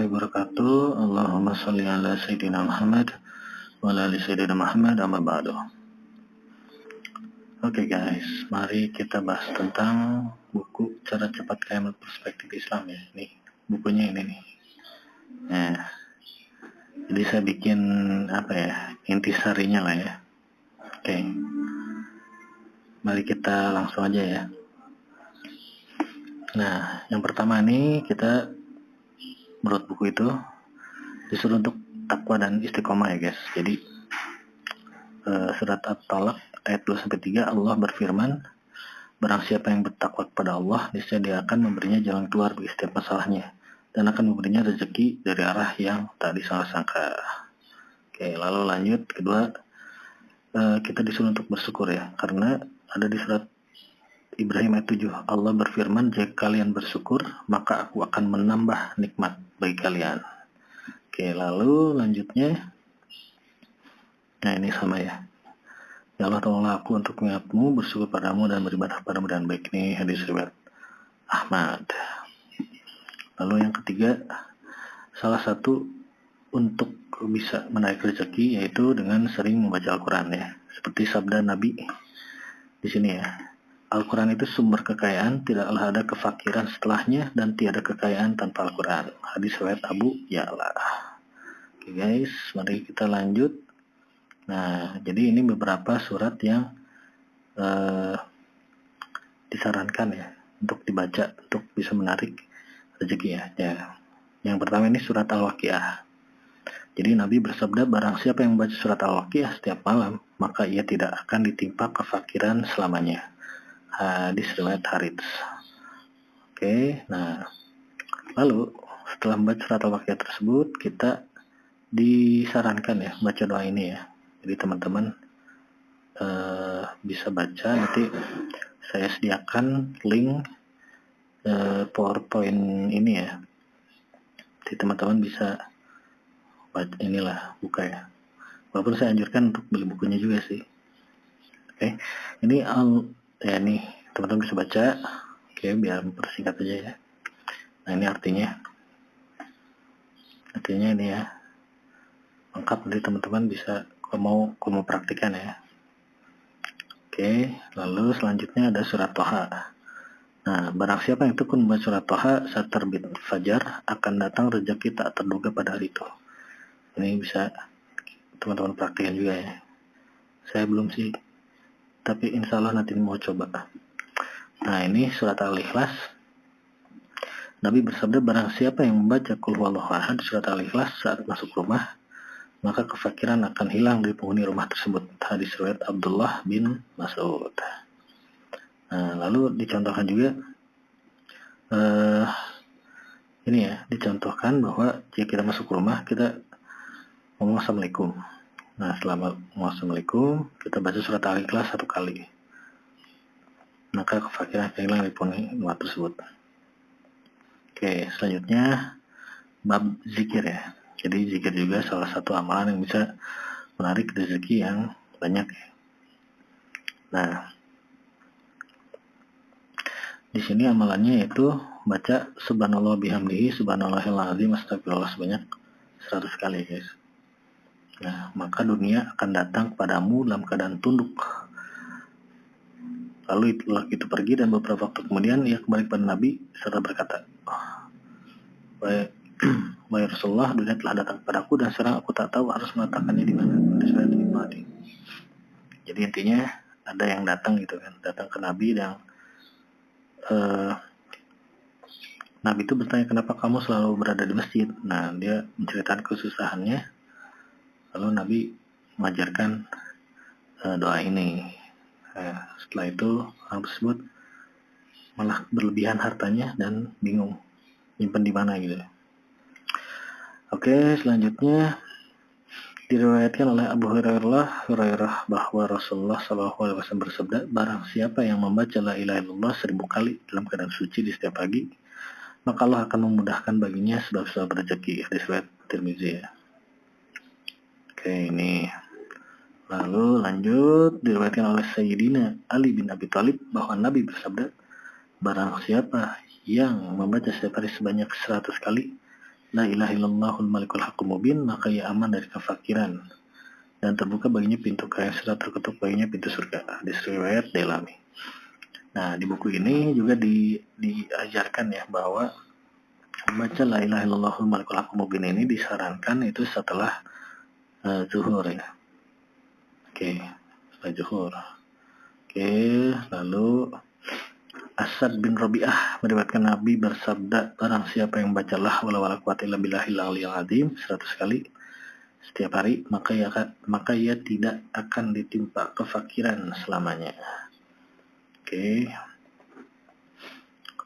warahmatullahi wabarakatuh. Allahumma sholli ala Sayyidina Muhammad wa ala ali Sayyidina Muhammad amma ba'du. Oke guys, mari kita bahas tentang buku Cara Cepat Kaya Menurut Perspektif Islam ya. Nih, bukunya ini nih. Nah, jadi saya bikin intisarinya lah ya. Oke. Mari kita langsung aja ya. Nah, yang pertama nih kita menurut buku itu disuruh untuk takwa dan istiqomah ya guys. Jadi surat At-Talaq ayat 2-3 Allah berfirman, barang siapa yang bertakwa kepada Allah, niscaya dia akan memberinya jalan keluar bagi setiap masalahnya dan akan memberinya rezeki dari arah yang tak disangka-sangka. Oke, lalu lanjut kedua, kita disuruh untuk bersyukur ya, karena ada di surat Ibrahim ayat 7, Allah berfirman, jika kalian bersyukur, maka aku akan menambah nikmat bagi kalian. Oke, lalu lanjutnya, nah ini sama ya. Ya Allah, tolonglah aku untuk mengingatmu, bersyukur padamu dan beribadah padamu dan baik. Ini hadis riwayat Ahmad. Lalu yang ketiga, salah satu untuk bisa menarik rezeki yaitu dengan sering membaca Al-Quran ya. Seperti sabda Nabi di sini ya. Al-Quran itu sumber kekayaan, tidaklah ada kefakiran setelahnya dan tiada kekayaan tanpa Al-Quran. Hadis riwayat Abu Ya'la. Oke guys, mari kita lanjut. Nah, jadi ini beberapa surat yang disarankan ya untuk dibaca untuk bisa menarik rezeki ya. Yang pertama ini surat Al-Waqiah. Jadi Nabi bersabda, barang siapa yang membaca surat Al-Waqiah setiap malam, maka ia tidak akan ditimpa kefakiran selamanya. Hadis riwayat Harits. Oke, nah lalu setelah membaca surat Al-Waqiah tersebut, kita disarankan ya baca doa ini ya. Jadi teman-teman bisa baca, nanti saya sediakan link PowerPoint ini ya. Jadi teman-teman bisa baca, buka ya. Walaupun saya anjurkan untuk beli bukunya juga sih. Oke, ini nih teman-teman bisa baca. Oke, biar mempersingkat aja ya. Nah ini artinya ini ya lengkap, nanti teman-teman bisa kalau mau praktikan ya. Oke, lalu selanjutnya ada surat Toha. Nah, barang siapa yang tekun membaca surat Toha saat terbit fajar, akan datang rezeki tak terduga pada hari itu. Ini bisa teman-teman praktikan juga ya. Saya belum sih, tapi insya Allah nanti mau coba. Nah, ini surat Al-Ikhlas. Nabi bersabda, barang siapa yang membaca Qul Huwallahu Ahad surat Al-Ikhlas saat masuk rumah, maka kefakiran akan hilang dari penghuni rumah tersebut. Hadis riwayat Abdullah bin Mas'ud. Nah, lalu dicontohkan juga ini ya, dicontohkan bahwa jika kita masuk rumah, kita ngomong Assalamualaikum. Nah, setelah ngomong Assalamualaikum, kita baca surat Al-Ikhlas 1 kali. Maka kefakiran akan hilang dari penghuni rumah tersebut. Oke, selanjutnya bab zikir ya. Jadi zikir juga salah satu amalan yang bisa menarik rezeki yang banyak ya. Nah, di sini amalannya yaitu baca subhanallah bihamdihi subhanallahil azim astagfirullah sebanyak 100 kali guys. Nah, maka dunia akan datang kepadamu dalam keadaan tunduk. Lalu itu pergi dan beberapa waktu kemudian ia kembali kepada Nabi serta berkata, wahai Rasulullah, dunia telah datang kepadaku dan sekarang aku tak tahu harus meletakkannya di mana. Jadi intinya ada yang datang gitu kan, datang ke Nabi dan Nabi itu bertanya, kenapa kamu selalu berada di masjid? Nah, dia menceritakan kesusahannya. Lalu Nabi mengajarkan doa ini. Setelah itu orang tersebut malah berlebihan hartanya dan bingung nyimpen di mana gitu. Oke, selanjutnya diriwayatkan oleh Abu Hurairah bahwa Rasulullah SAW bersabda, barang siapa yang membaca la ilaha illallah 1000 kali dalam keadaan suci di setiap pagi, maka Allah akan memudahkan baginya sebab-sebab rezeki. Hadis riwayat Tirmizi ya. Oke, ini. Lalu lanjut, diriwayatkan oleh Sayyidina Ali bin Abi Thalib bahwa Nabi bersabda, barang siapa yang membaca setiap hari sebanyak 100 kali, la ilaha illallahul malikul haqqul mubin, maka ia aman dari kefakiran dan terbuka baginya pintu kaya serta terketuk baginya pintu surga. Hadis riwayat Dailami. Nah, di buku ini juga diajarkan ya bahwa membaca la ilaha illallahul malikul haqqul mubin ini disarankan itu setelah zuhur ya. Oke, setelah zuhur. Oke, lalu Asad bin Rabi'ah meriwayatkan Nabi bersabda, barang siapa yang baca la haula wala quwata illa billahil aliyil azim 100 kali setiap hari, maka ia tidak akan ditimpa kefakiran selamanya. Oke.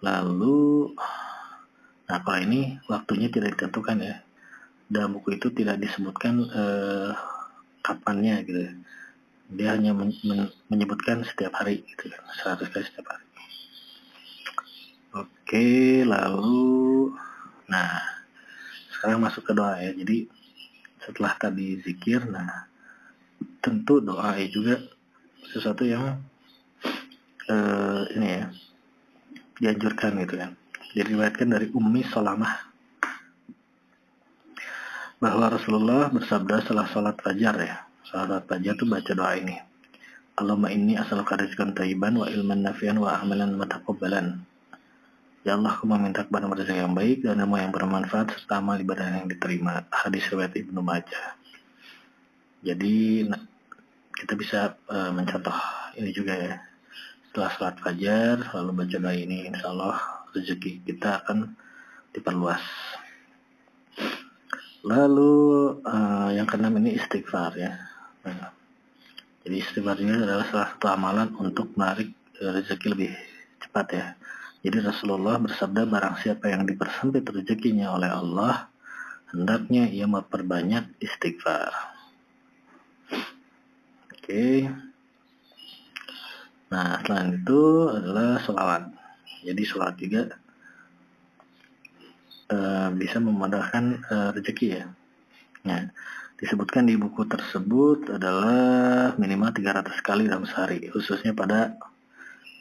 Lalu nah kalau ini waktunya tidak ditentukan ya. Dalam buku itu tidak disebutkan kapannya gitu. Dia hanya menyebutkan setiap hari gitu kan, 100 kali setiap hari. Oke, lalu nah sekarang masuk ke doa ya. Jadi setelah tadi zikir, nah tentu doa juga sesuatu yang ini ya dianjurkan gitu kan. Diriwayatkan dari Ummi Salamah bahwa Rasulullah bersabda setelah sholat fajar ya. Sholat fajar tuh baca doa ini. Allahumma inni as'aluka rizqan thayyiban wa ilman nafi'an wa amalan mutaqabbalan. Ya Allah, aku meminta kepada rezeki yang baik dan ilmu yang bermanfaat serta amal ibadah yang diterima. Hadis riwayat Ibnu Majah. Jadi kita bisa mencontoh ini juga ya. Setelah sholat fajar lalu baca doa ini, insya Allah rezeki kita akan diperluas. Lalu yang keenam ini istighfar ya. Nah, jadi istighfar ini adalah salah satu amalan untuk menarik rezeki lebih cepat ya. Jadi Rasulullah bersabda, barang siapa yang dipersempit rezekinya oleh Allah, hendaknya ia memperbanyak istighfar. Oke. Nah, selain itu adalah sholawat. Jadi sholawat juga bisa memudahkan rezeki ya. Nah, disebutkan di buku tersebut adalah minimal 300 kali dalam sehari, khususnya pada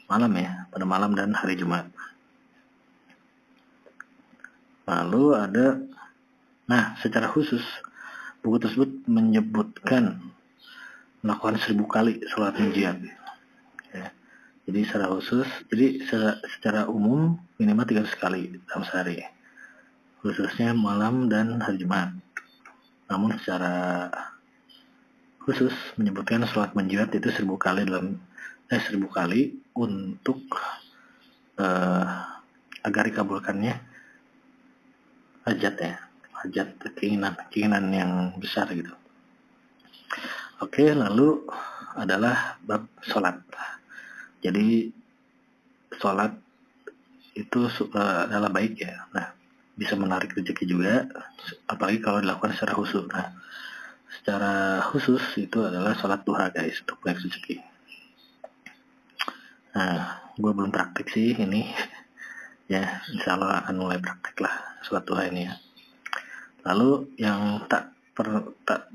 malam ya, pada malam dan hari Jumat. Lalu ada, nah secara khusus buku tersebut menyebutkan melakukan 1000 kali sholat munjiat. Ya. Jadi secara khusus, jadi secara umum minimal 300 kali dalam sehari, khususnya malam dan hari Jumat. Namun secara khusus menyebutkan sholat munjiat itu 1000 kali 1000 kali untuk agar dikabulkannya hajat ya, hajat keinginan yang besar gitu. Oke, lalu adalah bab sholat. Jadi sholat itu adalah baik ya. Nah, bisa menarik rezeki juga, apalagi kalau dilakukan secara khusus. Nah, secara khusus itu adalah sholat duha guys, untuk menarik rezeki. Nah, gue belum praktik sih ini. Ya, insya Allah akan mulai praktik lah sholat duha ini ya. Lalu yang tak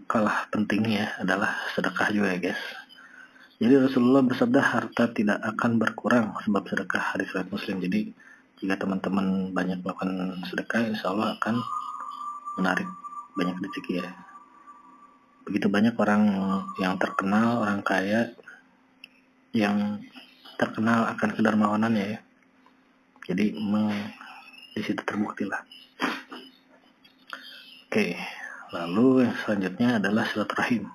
kalah pentingnya adalah sedekah juga ya guys. Jadi Rasulullah bersabda, harta tidak akan berkurang sebab sedekah, hadis riwayat Muslim. Jadi jika teman-teman banyak melakukan sedekah, insya Allah akan menarik banyak rezeki ya. Begitu banyak orang yang terkenal, orang kaya yang terkenal akan kedermawanannya ya. Jadi di situ terbukti lah. Oke, lalu yang selanjutnya adalah silaturahim.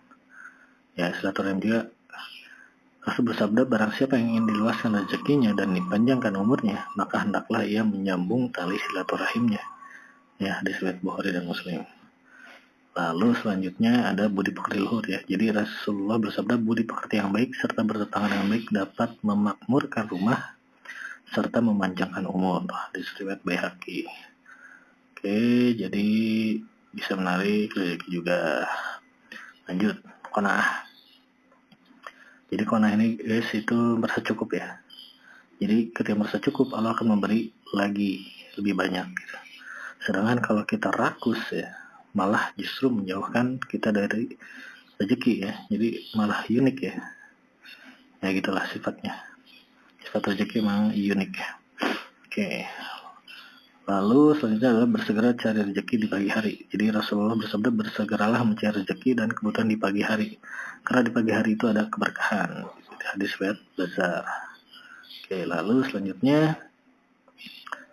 Ya, silaturahim juga Rasul bersabda, barang siapa yang ingin diluaskan rezekinya dan dipanjangkan umurnya, maka hendaklah ia menyambung tali silaturahimnya. Ya, hadis riwayat Bukhari dan Muslim. Lalu selanjutnya ada budi pekerti luhur ya. Jadi Rasulullah bersabda, budi pekerti yang baik serta bertetangga dengan baik dapat memakmurkan rumah serta memanjangkan umur. Hadis riwayat Baihaqi. Oke, jadi bisa menarik rezeki juga. Lanjut, qanaah. Jadi qanaah ini guys itu merasa cukup ya. Jadi ketika merasa cukup, Allah akan memberi lagi lebih banyak gitu. Sedangkan kalau kita rakus ya, malah justru menjauhkan kita dari rezeki ya. Jadi malah unik ya. Ya gitulah sifatnya. Sifat rezeki memang unik. Oke. Lalu selanjutnya adalah bersegera cari rezeki di pagi hari. Jadi Rasulullah bersabda, bersegeralah mencari rezeki dan kebutuhan di pagi hari. Karena di pagi hari itu ada keberkahan. Hadis riwayat Bazzar. Oke, lalu selanjutnya,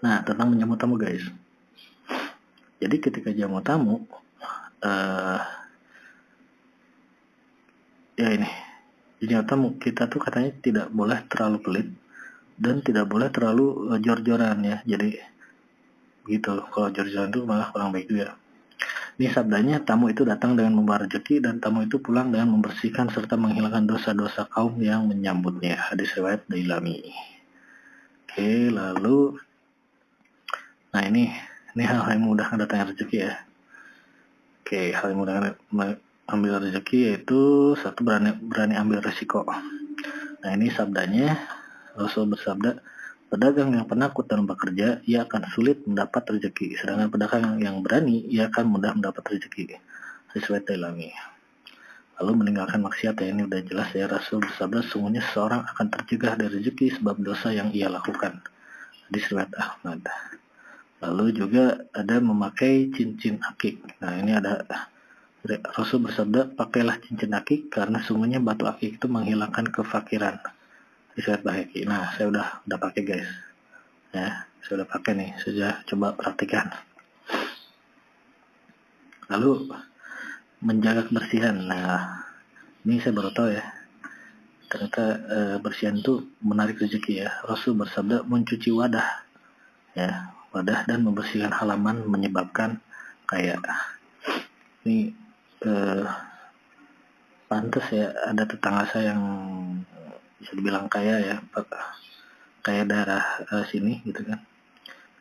nah tentang menyambut tamu guys. Jadi ketika jamu tamu, ya ini, jadi tamu kita tuh katanya tidak boleh terlalu pelit dan tidak boleh terlalu jor-joran ya. Jadi gitu, kalau jor-joran itu malah kurang baik juga. Ini sabdanya, tamu itu datang dengan membawa rezeki dan tamu itu pulang dengan membersihkan serta menghilangkan dosa-dosa kaum yang menyambutnya. Hadis riwayat Dailami. Oke, lalu, nah ini hal yang mudah datangnya rezeki ya. Oke, hal yang mudah ambil rezeki yaitu satu, berani ambil resiko. Nah ini sabdanya, Rasul bersabda, pedagang yang penakut dalam bekerja, ia akan sulit mendapat rezeki. Sedangkan pedagang yang berani, ia akan mudah mendapat rezeki. Sesuai Dailami. Lalu meninggalkan maksiat ya, ini udah jelas ya. Rasul bersabda, sungguhnya seseorang akan tercegah dari rezeki sebab dosa yang ia lakukan. Hadis riwayat Ahmad. Lalu juga ada memakai cincin akik. Nah ini ada, Rasul bersabda, pakailah cincin akik karena sungguhnya batu akik itu menghilangkan kefakiran. Riwayat Bahaki. Nah, saya udah pakai guys. Ya, saya udah pakai nih. Saya coba praktikan. Lalu menjaga kebersihan. Nah, ini saya baru tahu ya. Ternyata bersihan itu menarik rezeki ya. Rasul bersabda, mencuci wadah. Ya, wadah dan membersihkan halaman menyebabkan kayak ini pantas ya, ada tetangga saya yang bisa dibilang kaya ya, kayak daerah sini gitu kan,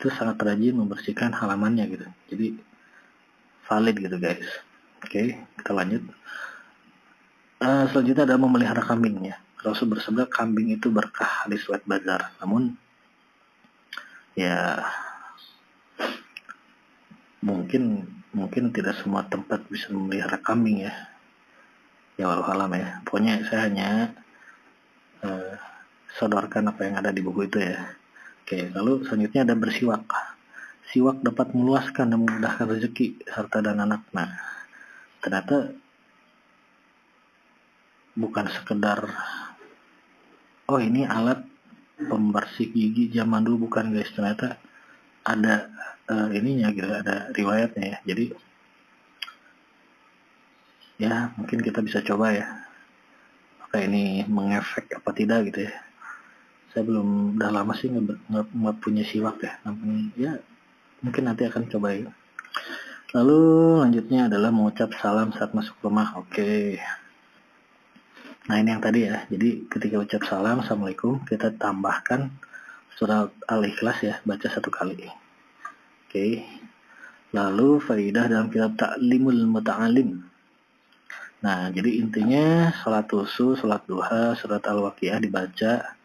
itu sangat rajin membersihkan halamannya gitu, jadi valid gitu guys. Oke, kita lanjut. Selanjutnya ada memelihara kambing ya. Rasul bersabda, kambing itu berkah, hadis riwayat Bazzar. Namun ya mungkin tidak semua tempat bisa memelihara kambing ya. Ya walau alam ya. Pokoknya saya hanya sodorkan apa yang ada di buku itu ya. Oke, lalu selanjutnya ada bersiwak. Siwak dapat meluaskan dan memudahkan rezeki harta dan anak. Nah, ternyata bukan sekedar ini alat pembersih gigi zaman dulu, bukan guys. Ternyata ada ininya gitu, ada riwayatnya ya. Jadi ya mungkin kita bisa coba ya, apakah ini mengefek apa tidak gitu ya. Saya belum, udah lama sih nggak punya siwak ya. Namun ya mungkin nanti akan coba ya. Lalu lanjutnya adalah mengucap salam saat masuk rumah. Oke. Nah ini yang tadi ya. Jadi ketika ucap salam, assalamualaikum, kita tambahkan surat Al-Ikhlas ya, baca 1 kali. Oke. Lalu faidah dalam kitab Ta'limul Muta'alim. Nah jadi intinya salat wudu, salat duha, surat Al-Waqiah dibaca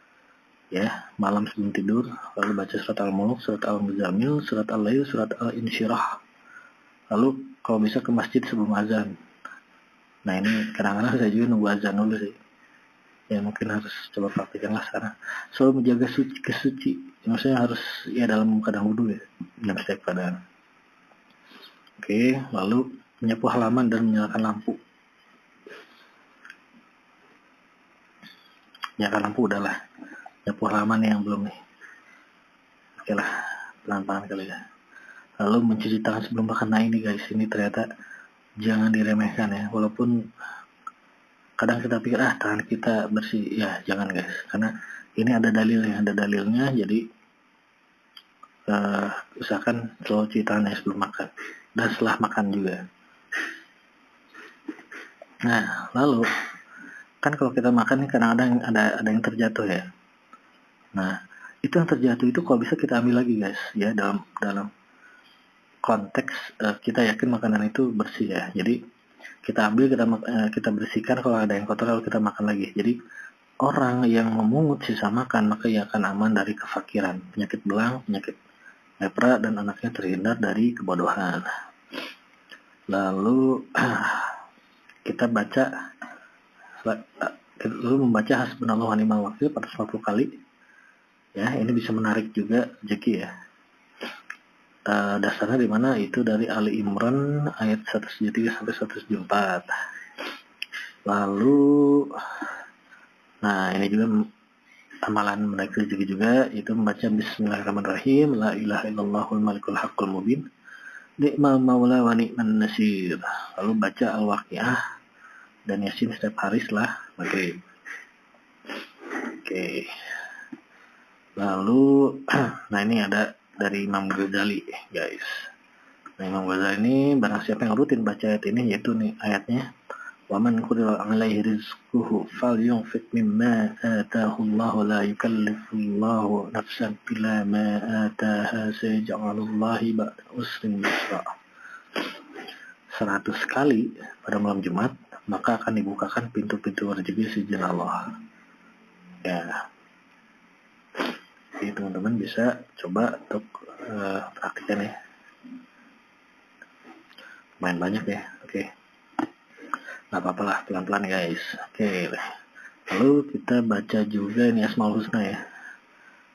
ya malam sebelum tidur, lalu baca surat Al-Mulk, surat Al-Muzammil, surat Al-Lail, surat Al-Insyirah. Lalu kalau bisa ke masjid sebelum azan. Nah ini kadang-kadang saya juga nunggu azan dulu sih. Ya mungkin harus coba praktikkan lah sekarang. Selalu menjaga kesuci. Maksudnya harus ya dalam keadaan wudhu ya, dalam setiap keadaan. Oke, lalu menyapu halaman dan menyalakan lampu. Nyalakan lampu udahlah. Nyapu halaman yang belum nih. Oke lah, pelan-pelan kali ya. Lalu mencuci tangan sebelum makan. Nah ini guys, ini ternyata jangan diremehkan ya. Walaupun kadang kita pikir tangan kita bersih, ya jangan guys. Karena ini ada dalilnya. Jadi usahakan selalu cuci tangan sebelum makan dan setelah makan juga. Nah lalu kan kalau kita makan nih kadang-kadang ada yang terjatuh ya. Nah itu yang terjatuh itu kalau bisa kita ambil lagi guys ya, dalam konteks kita yakin makanan itu bersih ya. Jadi kita ambil, kita bersihkan, kalau ada yang kotor lalu kita makan lagi. Jadi orang yang memungut sisa makan maka ia akan aman dari kefakiran, penyakit belang, penyakit lepra, dan anaknya terhindar dari kebodohan. Lalu kita membaca hasbunallahu wa ni'mal wakil 450 kali ya. Ini bisa menarik juga rezeki ya. dasarnya di mana? Itu dari Ali Imran ayat 173 sampai 174. Lalu, nah ini juga amalan menaik rezeki juga, itu membaca Bismillahirrahmanirrahim, La ilaha illallahul malikul haqqul mubin, ni'mal maula wa ni'man nasir. Lalu baca Al-Waqiah dan Yasin setiap hari setelah maghrib. Oke. Lalu, nah ini ada dari Imam Ghazali, guys. Nah, Imam Ghazali ini barang siapa yang rutin baca ayat ini, yaitu nih ayatnya, wa man qudira 'alaihi rizquhu falyunfiq mimma ataahu Allah la yukallifullahu nafsan illa ma ataaha sayaj'alullahi ba'da usrin yusra. 100 kali pada malam Jumat, maka akan dibukakan pintu-pintu rezeki seizin Allah. Ya. Jadi teman-teman bisa coba untuk praktikkan ya. Main banyak ya. Oke. Nggak apa-apa lah, pelan-pelan guys. Oke. Lalu kita baca juga ini Asmaul Husna ya.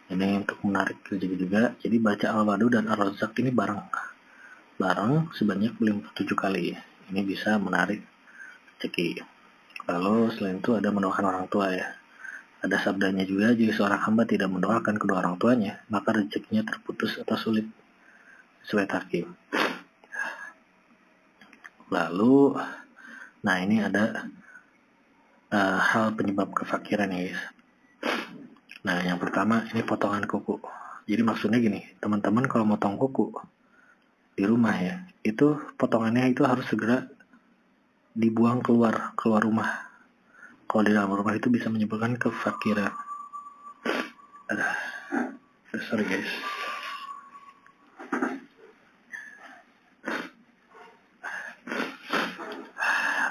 Ini untuk menarik rezeki juga. Jadi baca Al-Wadu dan Ar-Razzaq ini bareng sebanyak 57 kali. Ini bisa menarik rezeki. Lalu selain itu ada mendoakan orang tua ya. Ada sabdanya juga, jika seorang hamba tidak mendoakan kedua orang tuanya, maka rezekinya terputus atau sulit sesuai takdir. Lalu, nah ini ada hal penyebab kefakiran ya guys. Nah yang pertama ini potongan kuku. Jadi maksudnya gini, teman-teman kalau motong kuku di rumah ya, itu potongannya itu harus segera dibuang keluar rumah. Kalau di dalam rumah itu bisa menyebabkan kefakiran. Sorry guys.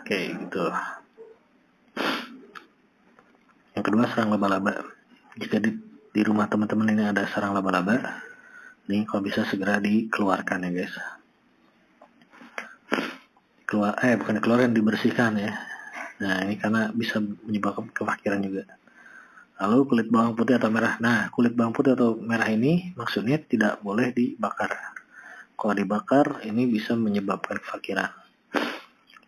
Oke, gitu. Yang kedua, sarang laba-laba. Jika di rumah teman-teman ini ada sarang laba-laba, ini kalau bisa segera dikeluarkan ya guys. Bukan dikeluarkan, dibersihkan ya. Nah ini karena bisa menyebabkan kefakiran juga. Lalu kulit bawang putih atau merah. Nah kulit bawang putih atau merah ini maksudnya tidak boleh dibakar. Kalau dibakar ini bisa menyebabkan kefakiran.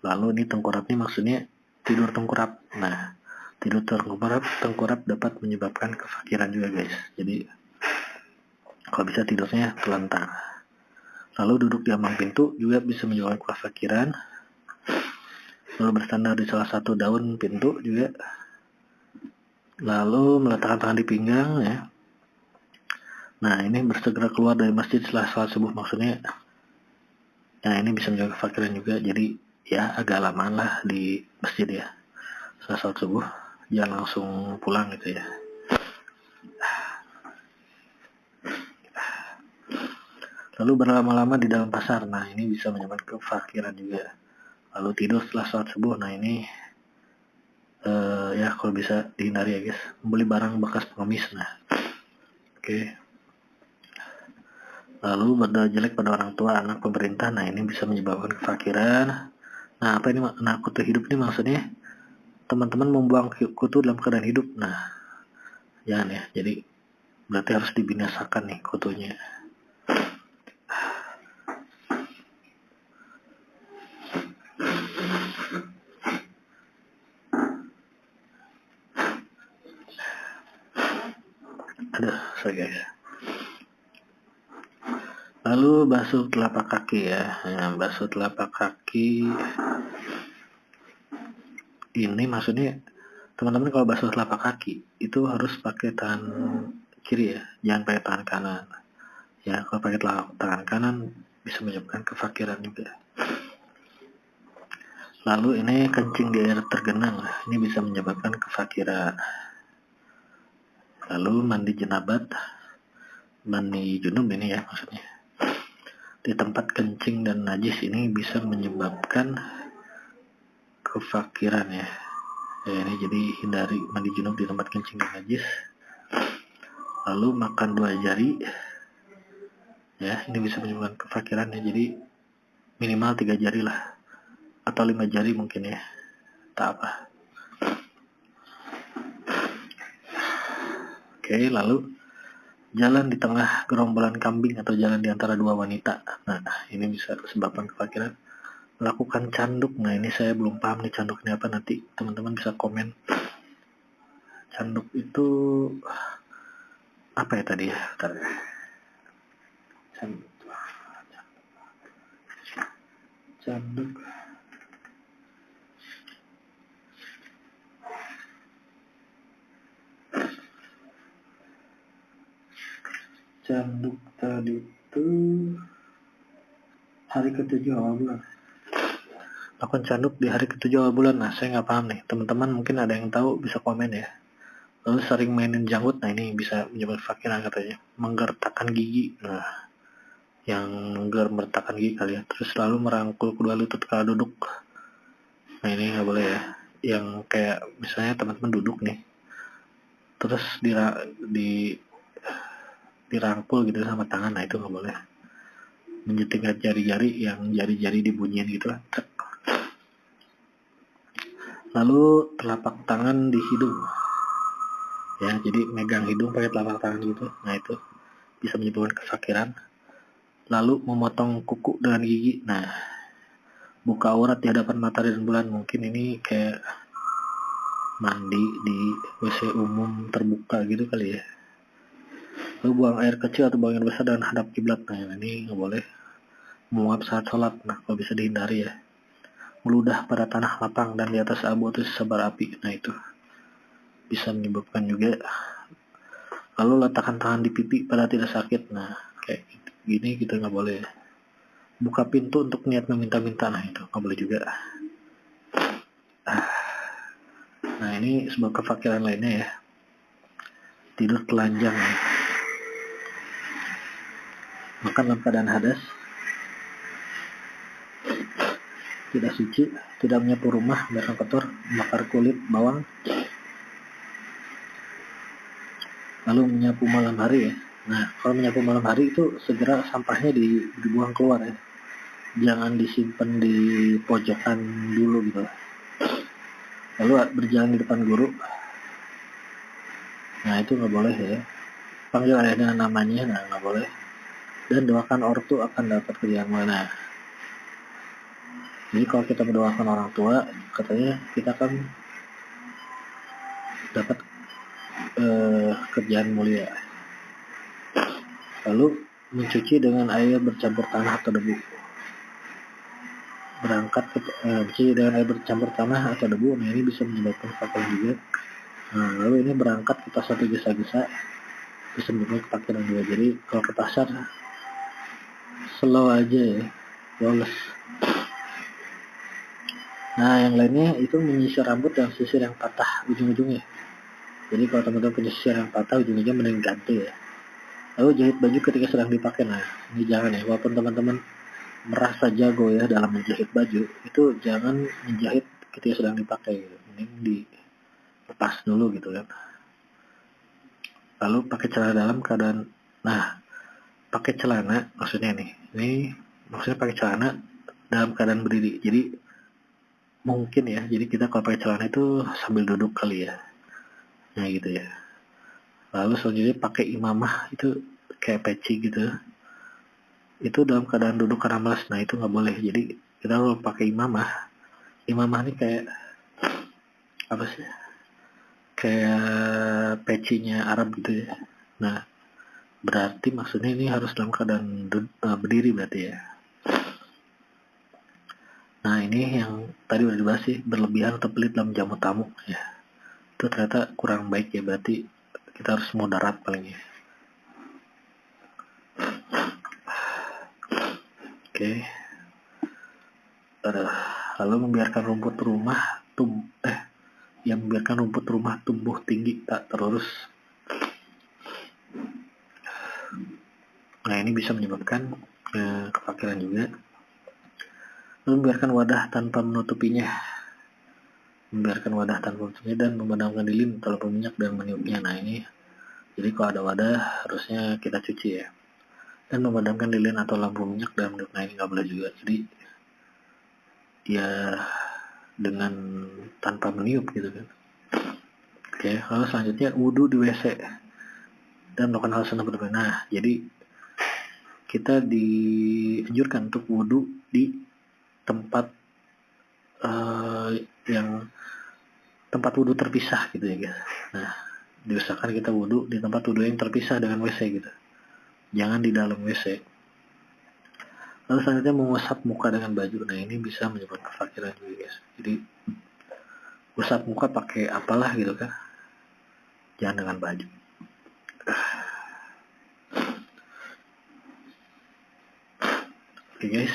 Lalu ini tengkurapnya maksudnya tidur tengkurap. Nah tidur tengkurap dapat menyebabkan kefakiran juga guys. Jadi kalau bisa tidurnya telentang. Lalu duduk di ambang pintu juga bisa menyebabkan kefakiran. Lalu bersandar di salah satu daun pintu juga. Lalu meletakkan tangan di pinggang ya. Nah ini bersegera keluar dari masjid setelah salat subuh maksudnya. Nah ini bisa menjaga kefakiran juga. Jadi ya agak lama lah di masjid ya. Setelah salat subuh jangan langsung pulang gitu ya. Lalu berlama-lama di dalam pasar. Nah ini bisa menyebabkan kefakiran juga. Lalu tidur setelah salat subuh. Nah ini ya kalau bisa dihindari ya guys. Membeli barang bekas pengemis. Nah oke. Lalu berdoa jelek pada orang tua, anak, pemerintah. Nah ini bisa menyebabkan kefakiran. Nah apa ini? Nah kutu hidup ini maksudnya teman-teman membuang kutu dalam keadaan hidup. Nah jangan ya. Jadi berarti harus dibinasakan nih kutunya. Sorry guys. Lalu basuh telapak kaki ya. Nah, basuh telapak kaki ini maksudnya teman-teman kalau basuh telapak kaki itu harus pakai tangan kiri ya, jangan pakai tangan kanan. Ya kalau pakai tangan kanan bisa menyebabkan kefakiran juga. Lalu ini kencing di air tergenang, ini bisa menyebabkan kefakiran. Lalu mandi jenabat, mandi junub ini ya maksudnya. Di tempat kencing dan najis ini bisa menyebabkan kefakiran ya. Ya ini jadi hindari mandi junub di tempat kencing dan najis. Lalu makan 2 jari. Ya, ini bisa menyebabkan kefakiran ya. Jadi minimal 3 jari lah. Atau 5 jari mungkin ya. Tak apa. Oke, lalu jalan di tengah gerombolan kambing atau jalan di antara dua wanita. Nah, ini bisa sebabkan kefakiran. Lakukan canduk. Nah, ini saya belum paham nih canduk ini apa, nanti teman-teman bisa komen. Canduk itu apa ya tadi ya? Canduk. Canduk. Canduk tadi itu hari ketujuh awal bulan. Lakukan canduk di hari ketujuh awal bulan. Nah, saya nggak paham nih. Teman-teman mungkin ada yang tahu bisa komen ya. Lalu sering mainin janggut. Nah, ini bisa menyebabkan fakiran katanya. Menggertakkan gigi. Nah, yang menggertakkan gigi kali ya. Terus selalu merangkul kedua lutut kala duduk. Nah, ini nggak boleh ya. Yang kayak misalnya teman-teman duduk nih. Terus dirangkul gitu sama tangan. Nah, itu nggak boleh. Menyetingkan jari-jari yang jari-jari dibunyiin gitu lah. Lalu telapak tangan di hidung. Ya, jadi megang hidung pakai telapak tangan gitu. Nah, itu bisa menyebabkan kesakiran. Lalu memotong kuku dengan gigi. Nah, buka aurat di hadapan matahari dan bulan. Mungkin ini kayak mandi di WC umum terbuka gitu kali ya. Lalu buang air kecil atau buang air besar dan hadap kiblat. Nah, ini nggak boleh. Menguap saat sholat. Nah, kalau bisa dihindari ya. Meludah pada tanah lapang dan di atas abu atau sebar api. Nah, itu bisa menyebabkan juga. Lalu letakkan tangan di pipi pada tidak sakit. Nah, kayak gini kita nggak boleh. Buka pintu untuk niat meminta-minta. Nah, itu nggak boleh juga. Nah, ini sebuah kefakiran lainnya ya. Tidur telanjang ya. Makan dalam keadaan hadas. Tidak suci. Tidak menyapu rumah, biarkan kotor. Bakar kulit bawang. Lalu menyapu malam hari ya. Nah, kalau menyapu malam hari itu segera sampahnya dibuang keluar ya. Jangan disimpan di pojokan dulu gitu. Lalu berjalan di depan guru. Nah, itu nggak boleh ya. Panggil ayah dengan namanya, nah nggak boleh. Dan doakan ortu akan dapat kerjaan mana. Jadi kalau kita mendoakan orang tua, katanya kita akan dapat kerjaan mulia. Lalu mencuci dengan air bercampur tanah atau debu. Mencuci dengan air bercampur tanah atau debu. Nah, ini bisa menyebabkan fakiran juga. Nah, lalu ini berangkat ke pasar tergesa-gesa, bisa menyebabkan kefakiran juga. Jadi kalau ke pasar slow aja ya, flawless. Nah, yang lainnya itu menyisir rambut dan sisir yang patah ujung-ujungnya. Jadi kalau teman-teman punya sisir yang patah ujung-ujungnya mending ganti ya. Lalu jahit baju ketika sedang dipakai. Nah, ini jangan ya. Walaupun teman-teman merasa jago ya dalam menjahit baju, itu jangan menjahit ketika sedang dipakai. Gitu. Mending dilepas dulu gitu kan. Lalu pakai celana dalam keadaan. Nah, pakai celana maksudnya nih. Ini maksudnya pakai celana dalam keadaan berdiri. Jadi mungkin ya. Jadi kita kalau pakai celana itu sambil duduk kali ya. Nah, gitu ya. Lalu selanjutnya pakai imamah itu kayak peci gitu. Itu dalam keadaan duduk karena malas. Nah, itu nggak boleh. Jadi kita kalau pakai imamah ini kayak apa sih? Kayak pecinya Arab gitu ya. Nah, berarti maksudnya ini harus dalam keadaan berdiri berarti ya. Nah, ini yang tadi udah dibahas sih, berlebihan atau pelit dalam jamu tamu ya. Itu ternyata kurang baik ya, berarti kita harus moderat paling ya. Oke. Lalu membiarkan rumput rumah tumbuh tinggi tak terurus. Nah, ini bisa menyebabkan kefakiran juga. Lalu membiarkan wadah tanpa menutupinya. Dan memadamkan lilin atau minyak dan meniupnya. Nah, ini jadi kalau ada wadah harusnya kita cuci ya. Dan memadamkan lilin atau lampu minyak dan meniup. Nah, ini nggak boleh juga. Jadi ya dengan tanpa meniup gitu kan. Oke, lalu selanjutnya wudhu di WC. dan melakukan hal sunnah berikutnya. Nah, jadi kita dianjurkan untuk wudhu di tempat yang tempat wudhu terpisah gitu ya guys. Nah, diusahakan kita wudhu di tempat wudhu yang terpisah dengan WC gitu. Jangan di dalam WC. Lalu selanjutnya mengusap muka dengan baju. Nah, ini bisa menyebabkan kefakiran juga guys. Jadi usap muka pakai apalah gitu kan. Jangan dengan baju. Oke guys.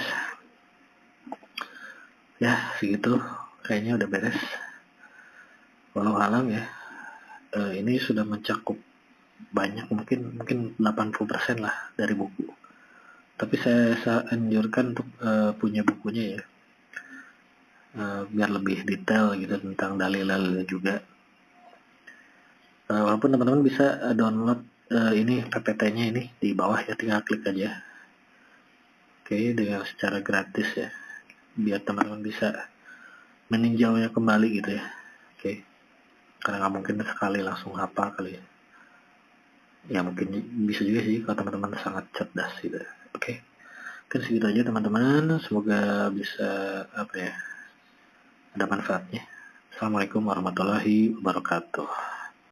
Ya, segitu. Kayaknya udah beres. Walau alam ya. Ini sudah mencakup banyak, mungkin 80% lah dari buku. Tapi saya anjurkan untuk punya bukunya ya. Biar lebih detail gitu tentang dalil-dalilnya juga. Walaupun teman-teman bisa download ini PPT-nya ini di bawah ya, tinggal klik aja. Oke, dengan secara gratis ya. Biar teman-teman bisa meninjaunya kembali gitu ya. Oke. Karena nggak mungkin sekali langsung hafal kali ya. Ya mungkin bisa juga sih kalau teman-teman sangat cerdas gitu. Oke. Kan segitu aja teman-teman. Semoga bisa ada manfaatnya. Assalamualaikum warahmatullahi wabarakatuh.